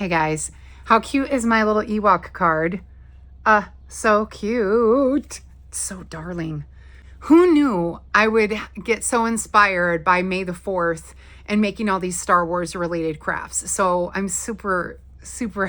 Hey guys, how cute is my little Ewok card? So cute. So darling. Who knew I would get so inspired by May the 4th and making all these Star Wars related crafts? So I'm super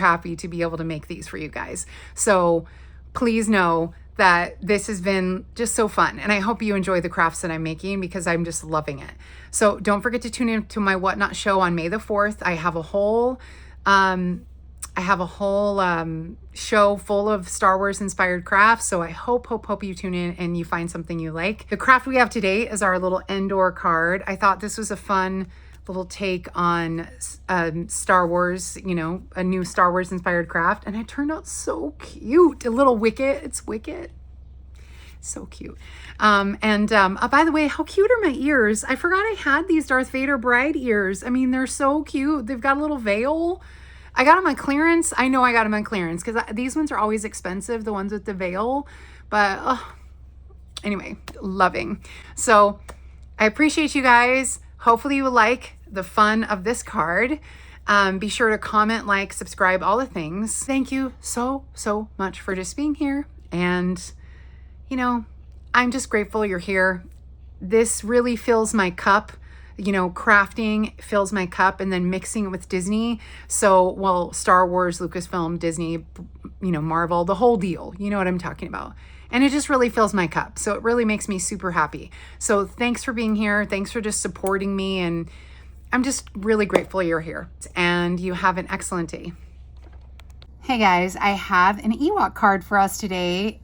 happy to be able to make these for you guys. So please know that this has been just so fun, and I hope you enjoy the crafts that I'm making because I'm just loving it. So don't forget to tune in to my Whatnot show on May the 4th. I have a whole show full of Star Wars inspired crafts. So I hope you tune in and you find something you like. The craft we have today is our little Endor card. I thought this was a fun little take on Star Wars, you know, a new Star Wars inspired craft. And it turned out so cute. A little Wicket. It's Wicket. So cute. By the way, how cute are my ears? I forgot I had these Darth Vader bride ears. I mean, they're so cute. They've got a little veil. I got them on clearance. I know I got them on clearance because these ones are always expensive, the ones with the veil. But anyway, loving. So I appreciate you guys. Hopefully you like the fun of this card. Be sure to comment, like, subscribe, all the things. Thank you so much for just being here. And, you know, I'm just grateful you're here. This really fills my cup. You know, crafting fills my cup, and then mixing it with Disney. So, well, Star Wars, Lucasfilm, Disney, you know, Marvel, the whole deal. You know what I'm talking about. And it just really fills my cup. So it really makes me super happy. So thanks for being here. Thanks for just supporting me. And I'm just really grateful you're here. And you have an excellent day. Hey guys, I have an Ewok card for us today.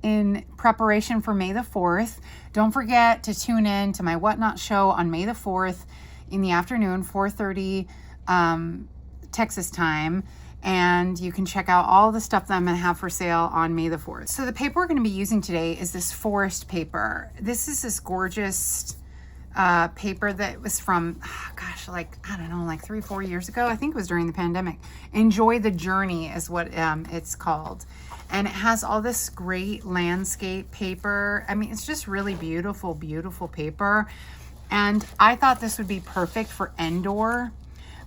In preparation for May the 4th. Don't forget to tune in to my Whatnot show on May the 4th in the afternoon, 4:30 Texas time. And you can check out all the stuff that I'm going to have for sale on May the 4th. So the paper we're going to be using today is this forest paper. This is this gorgeous paper that was from, gosh, like, I don't know, like 3-4 years ago. I think it was during the pandemic. Enjoy the Journey is what it's called. And it has all this great landscape paper. I mean, it's just really beautiful paper. And I thought this would be perfect for Endor.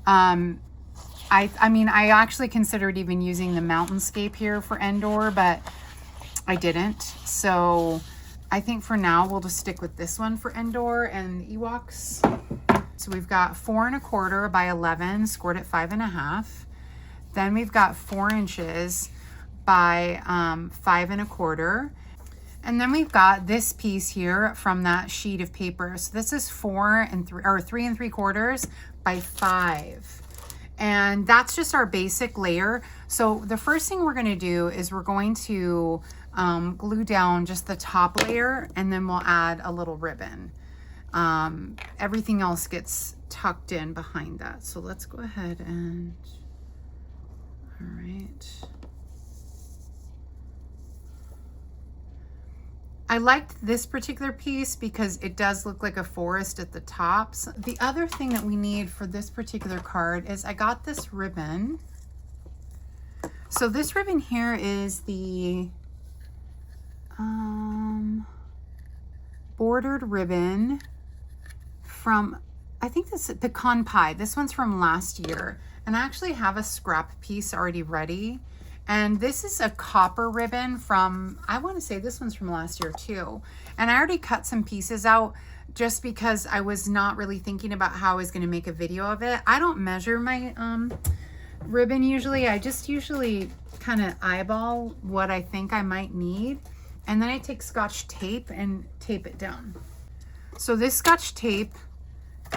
I mean, I actually considered even using the mountainscape here for Endor, but I didn't. So I think for now, we'll just stick with this one for Endor and the Ewoks. So we've got 4 1/4 by 11, scored at 5 1/2. Then we've got 4 inches by 5 1/4. And then we've got this piece here from that sheet of paper. So this is 3 3/4 by 5. And that's just our basic layer. So the first thing we're going to do is we're going to glue down just the top layer, and then we'll add a little ribbon. Everything else gets tucked in behind that. So let's go ahead and, all right. I liked this particular piece because it does look like a forest at the top. So the other thing that we need for this particular card is I got this ribbon. So this ribbon here is the bordered ribbon from, I think this is Pecan Pie. This one's from last year. And I actually have a scrap piece already ready. And this is a copper ribbon from, I want to say this one's from last year too. And I already cut some pieces out just because I was not really thinking about how I was going to make a video of it. I don't measure my ribbon usually. I just usually kind of eyeball what I think I might need. And then I take Scotch tape and tape it down. So this Scotch tape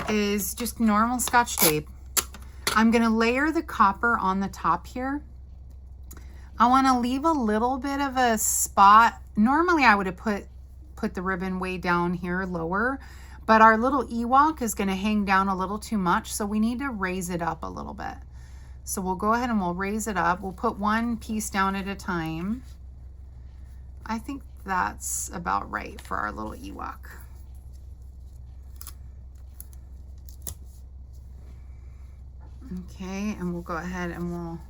is just normal Scotch tape. I'm going to layer the copper on the top here. I want to leave a little bit of a spot. Normally I would have put the ribbon way down here lower, but our little Ewok is going to hang down a little too much, so we need to raise it up a little bit. So we'll go ahead and we'll raise it up. We'll put one piece down at a time. I think that's about right for our little Ewok. Okay, and we'll go ahead and we'll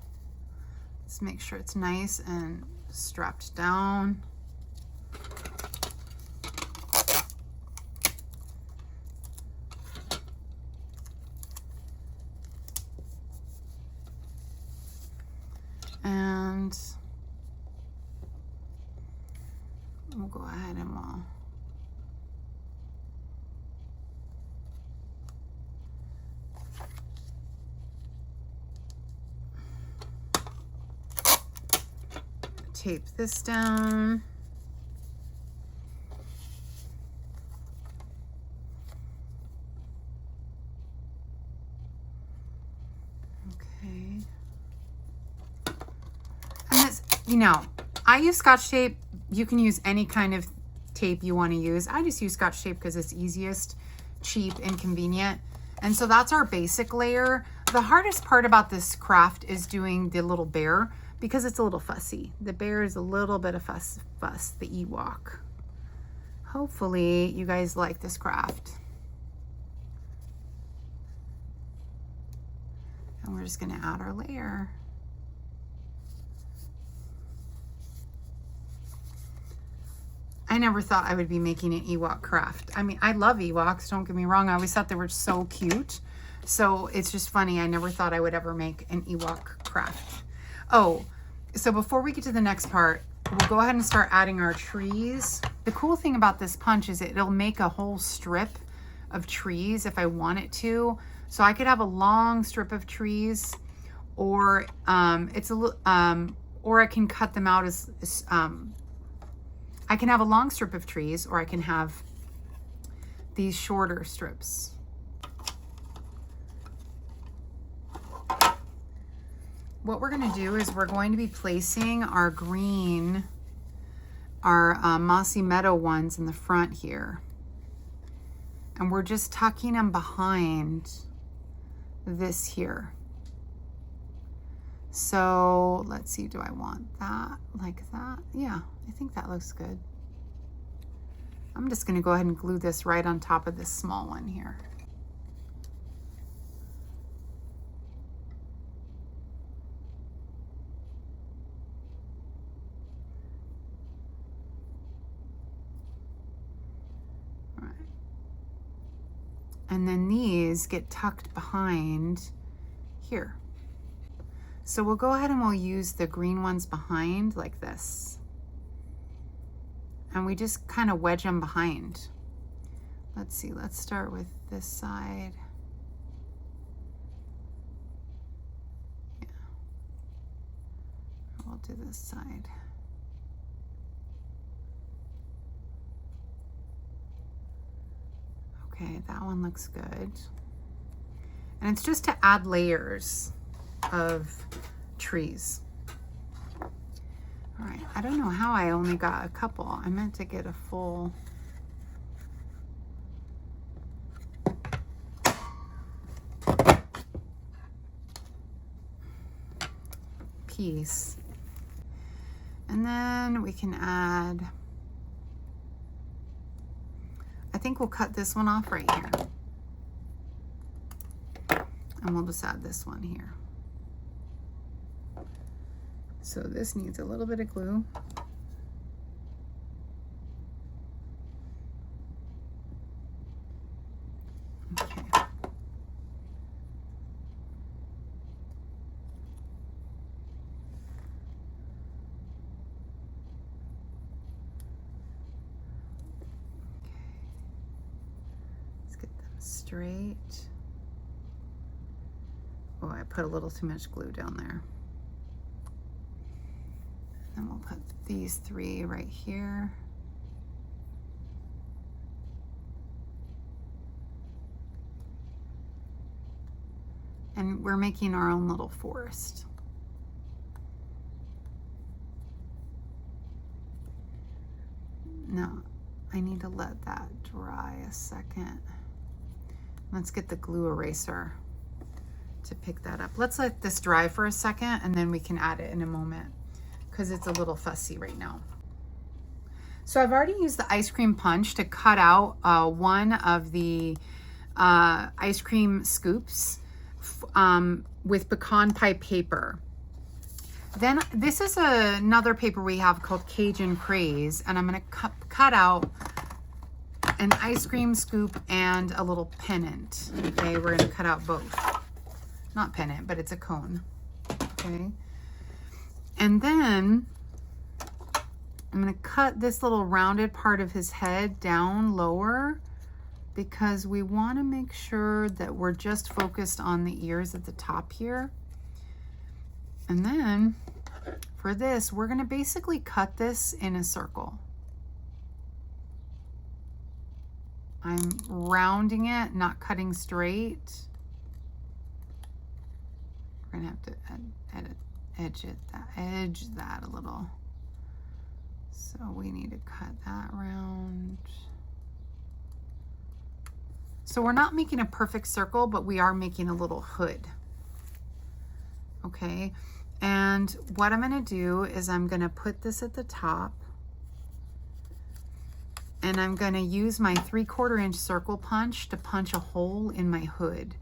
just make sure it's nice and strapped down. And we'll go ahead and we'll tape this down. Okay. And this, you know, I use Scotch tape. You can use any kind of tape you want to use. I just use Scotch tape because it's easiest, cheap, and convenient. And so that's our basic layer. The hardest part about this craft is doing the little bear because it's a little fussy. The bear is a little bit of fuss, the Ewok. Hopefully you guys like this craft. And we're just gonna add our layer. I never thought I would be making an Ewok craft. I mean, I love Ewoks, don't get me wrong. I always thought they were so cute. So it's just funny, I never thought I would ever make an Ewok craft. Oh, so before we get to the next part, we'll go ahead and start adding our trees. The cool thing about this punch is it'll make a whole strip of trees if I want it to. So I could have a long strip of trees, or or I can cut them out as I can have a long strip of trees, or I can have these shorter strips. What we're going to do is we're going to be placing our green, our mossy meadow ones in the front here. And we're just tucking them behind this here. So let's see, do I want that like that? Yeah, I think that looks good. I'm just going to go ahead and glue this right on top of this small one here. And then these get tucked behind here. So we'll go ahead and we'll use the green ones behind like this. And we just kind of wedge them behind. Let's see, let's start with this side. Yeah. We'll do this side. Okay, that one looks good. And it's just to add layers of trees. All right, I don't know how I only got a couple. I meant to get a full. Piece. And then we can add, I think we'll cut this one off right here. And we'll just add this one here. So this needs a little bit of glue. Okay. Let's get them straight. Oh, I put a little too much glue down there. And we'll put these three right here. And we're making our own little forest. Now, I need to let that dry a second. Let's get the glue eraser to pick that up. Let's let this dry for a second and then we can add it in a moment, because it's a little fussy right now. So I've already used the ice cream punch to cut out one of the ice cream scoops with pecan pie paper. Then this is another paper we have called Cajun Craze, and I'm gonna cut out an ice cream scoop and a little pennant. Okay, we're gonna cut out both. Not pennant, but it's a cone. Okay. And then I'm going to cut this little rounded part of his head down lower because we want to make sure that we're just focused on the ears at the top here. And then for this, we're going to basically cut this in a circle. I'm rounding it, not cutting straight. We're going to have to edge that a little. So we need to cut that round. So we're not making a perfect circle, but we are making a little hood. Okay, and what I'm going to do is I'm going to put this at the top, and I'm going to use my 3/4 inch circle punch to punch a hole in my hood.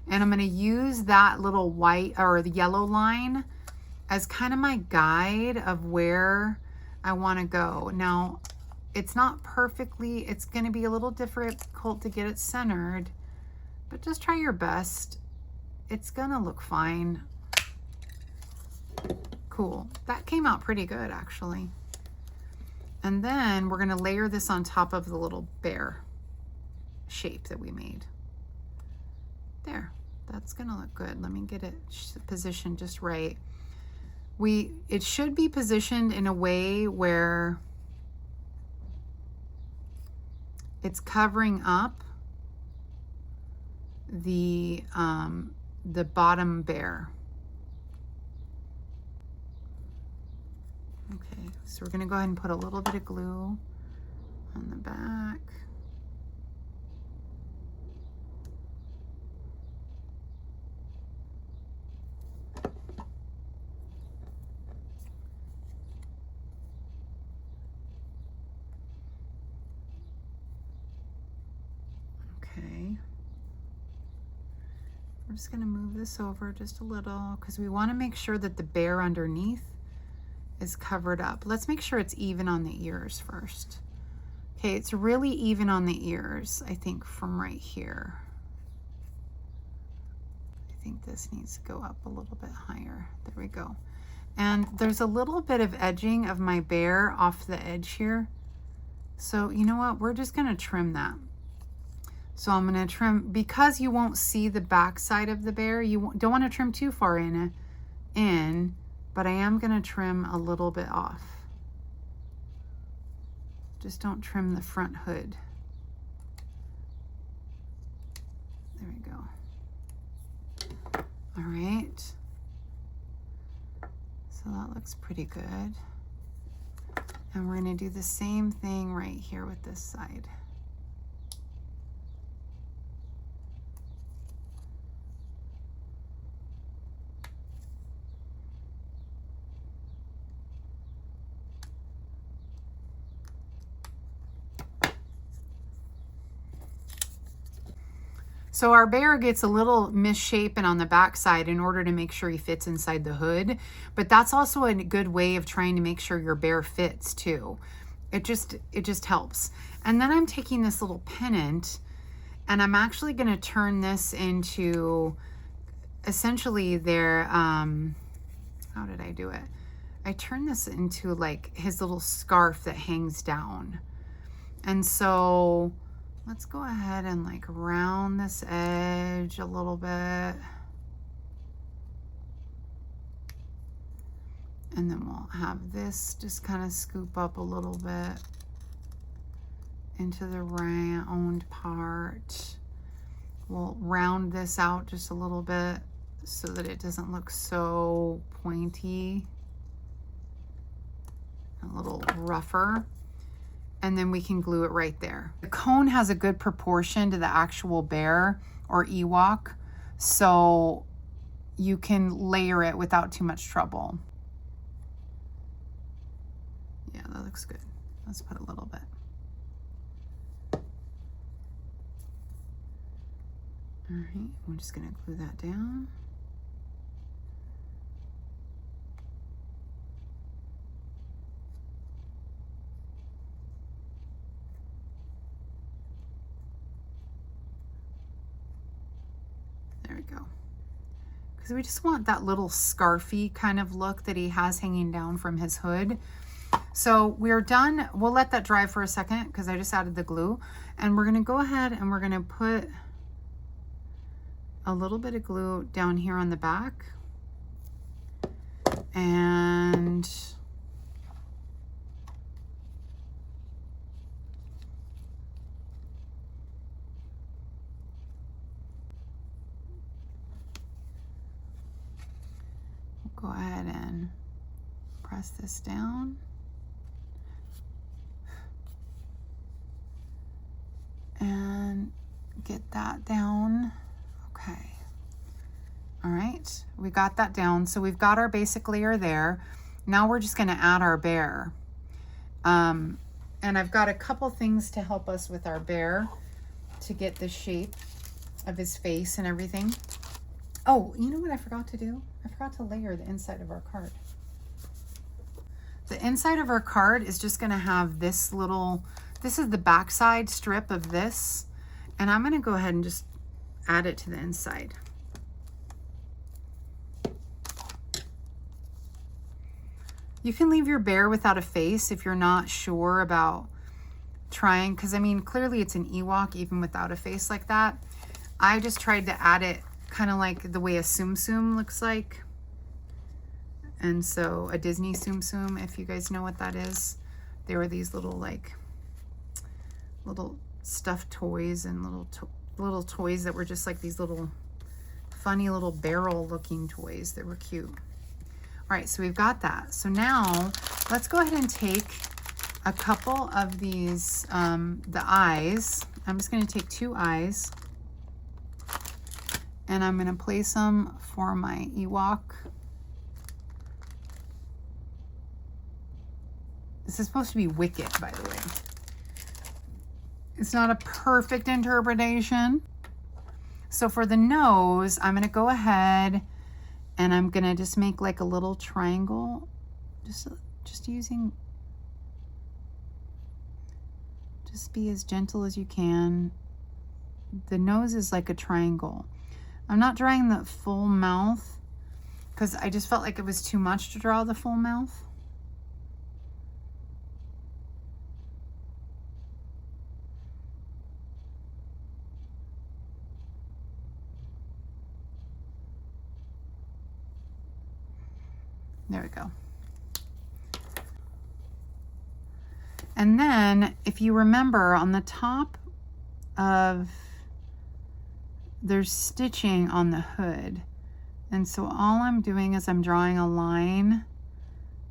And I'm going to use that little white or the yellow line as kind of my guide of where I want to go. Now, it's not perfectly, it's going to be a little difficult to get it centered, but just try your best. It's going to look fine. Cool. That came out pretty good, actually. And then we're going to layer this on top of the little bear shape that we made. There. That's going to look good. Let me get it positioned just right. It should be positioned in a way where it's covering up the bottom bear. Okay, so we're going to go ahead and put a little bit of glue on the back. Okay. We're just going to move this over just a little because we want to make sure that the bear underneath is covered up. Let's make sure it's even on the ears first. Okay, it's really even on the ears, I think, from right here. I think this needs to go up a little bit higher. There we go. And there's a little bit of edging of my bear off the edge here. So you know what? We're just going to trim that. So I'm going to trim, because you won't see the back side of the bear, you don't want to trim too far in, but I am going to trim a little bit off. Just don't trim the front hood. There we go. All right. So that looks pretty good. And we're going to do the same thing right here with this side. So our bear gets a little misshapen on the back side in order to make sure he fits inside the hood, but that's also a good way of trying to make sure your bear fits too. It just helps. And then I'm taking this little pennant and I'm actually going to turn this into essentially their, how did I do it? I turned this into like his little scarf that hangs down. And so let's go ahead and like round this edge a little bit. And then we'll have this just kind of scoop up a little bit into the round part. We'll round this out just a little bit so that it doesn't look so pointy, a little rougher. And then we can glue it right there. The cone has a good proportion to the actual bear or Ewok, so you can layer it without too much trouble. Yeah, that looks good. Let's put a little bit. All right, we're just gonna glue that down. There we go. because we just want that little scarfy kind of look that he has hanging down from his hood. So we're done. We'll let that dry for a second because I just added the glue, and we're gonna go ahead and we're gonna put a little bit of glue down here on the back, and go ahead and press this down. And get that down. Okay. All right, we got that down. So we've got our basic layer there. Now we're just gonna add our bear. And I've got a couple things to help us with our bear to get the shape of his face and everything. Oh, you know what I forgot to do? I forgot to layer the inside of our card. The inside of our card is just gonna have this little, this is the backside strip of this, and I'm gonna go ahead and just add it to the inside. You can leave your bear without a face if you're not sure about trying, because I mean, clearly it's an Ewok even without a face like that. I just tried to add it kind of like the way a Tsum Tsum looks like. And so a Disney Tsum Tsum, if you guys know what that is, they were these little like little stuffed toys and little toys that were just like these little funny little barrel looking toys that were cute. All right, so we've got that. So now let's go ahead and take a couple of these, the eyes. I'm just gonna take 2 eyes and I'm gonna place them for my Ewok. This is supposed to be Wicket, by the way. It's not a perfect interpretation. So for the nose, I'm gonna go ahead and I'm gonna just make like a little triangle, just using, just be as gentle as you can. The nose is like a triangle. I'm not drawing the full mouth because I just felt like it was too much to draw the full mouth. There we go. And then if you remember on the top of, there's stitching on the hood. And so all I'm doing is I'm drawing a line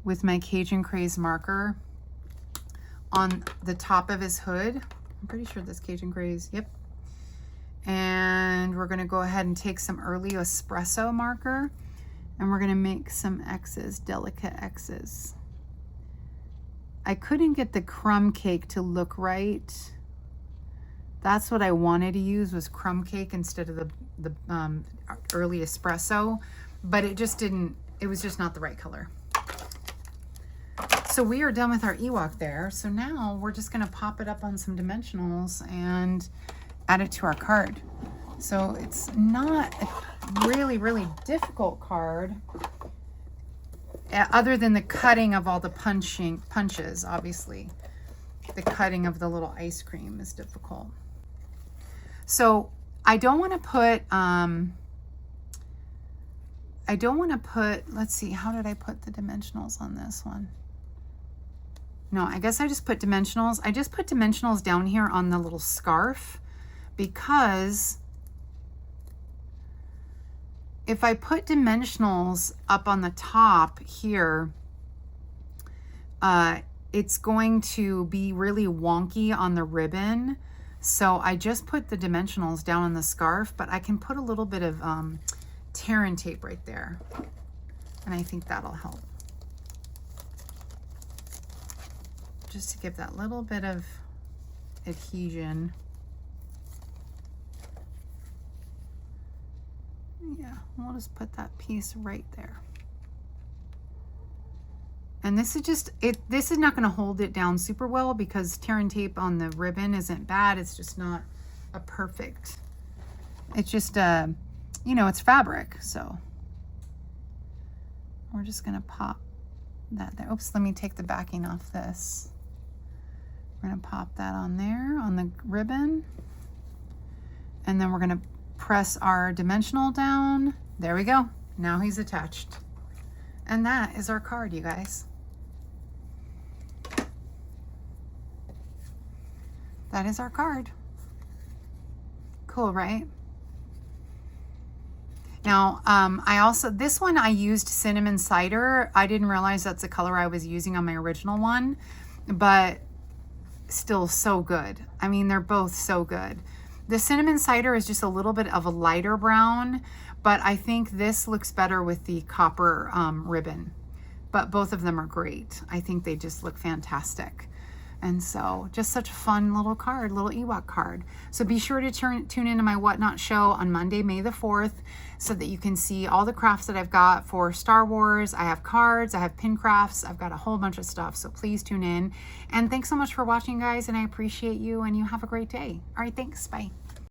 with my Cajun Craze marker on the top of his hood. I'm pretty sure that's Cajun Craze, yep. And we're gonna go ahead and take some early espresso marker and we're gonna make some X's, delicate X's. I couldn't get the crumb cake to look right. That's what I wanted to use, was crumb cake instead of the early espresso, but it just didn't, it was just not the right color. So we are done with our Ewok there. So now we're just gonna pop it up on some dimensionals and add it to our card. So it's not a really difficult card, other than the cutting of all the punches, obviously. The cutting of the little ice cream is difficult. So I don't want to put, let's see, how did I put the dimensionals on this one? No, I guess I just put dimensionals. I just put dimensionals down here on the little scarf because if I put dimensionals up on the top here, it's going to be really wonky on the ribbon. So I just put the dimensionals down on the scarf, but I can put a little bit of tear and tape right there. And I think that'll help. Just to give that little bit of adhesion. Yeah, we'll just put that piece right there. And this is just, this is not going to hold it down super well because tear and tape on the ribbon isn't bad. It's just not a perfect, it's just, you know, it's fabric. So we're just gonna pop that there. Oops, let me take the backing off this. We're gonna pop that on there on the ribbon. And then we're gonna press our dimensional down. There we go. Now he's attached. And that is our card, you guys. That is our card. Cool, right? Now, I also, this one I used cinnamon cider. I didn't realize that's the color I was using on my original one, but still so good. I mean, they're both so good. The cinnamon cider is just a little bit of a lighter brown, but I think this looks better with the copper ribbon. But both of them are great. I think they just look fantastic. And so just such a fun little card, little Ewok card. So be sure to tune into my Whatnot show on Monday, May the 4th, so that you can see all the crafts that I've got for Star Wars. I have cards, I have pin crafts, I've got a whole bunch of stuff. So please tune in. And thanks so much for watching, guys. And I appreciate you, and you have a great day. All right, thanks. Bye.